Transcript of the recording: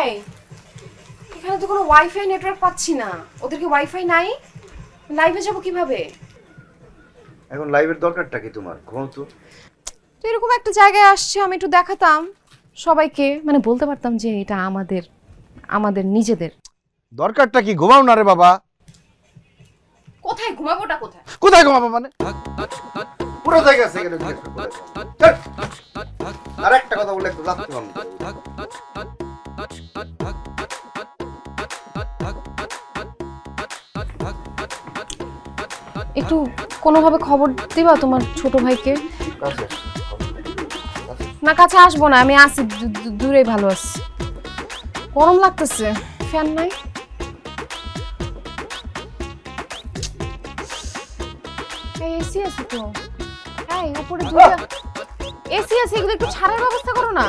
এই এখানে তো কোনো ওয়াইফাই নেটওয়ার্ক পাচ্ছি না। ওদের কি ওয়াইফাই নাই? লাইভে যাব কিভাবে? এখন লাইভের দরকারটা কি তোমার? ঘুমাও তো। তো এরকম একটা জায়গায় আসছে, আমি একটু দেখাতাম সবাইকে, মানে বলতে পারতাম যে এটা আমাদের আমাদের নিজেদের। দরকারটা কি? ঘুমাও না রে বাবা। কোথায় ঘুমাবোটা কোথায়? কোথায় ঘুমাবো মানে? পুরো জায়গা আছে এখানে। আর একটা কথা বলে একটু লাগতে পারবো। একটু কোনোভাবে খবর দিবা তোমার ছোট ভাইকে? না কাছে আসবো না, আমি আসি দূরেই ভালো আছি। গরম লাগতেছে, ফ্যান নাই। এই এসি আছে তো, এই উপরে দুটো এসি আছে, এগুলো একটু ছাড়ার ব্যবস্থা করো না।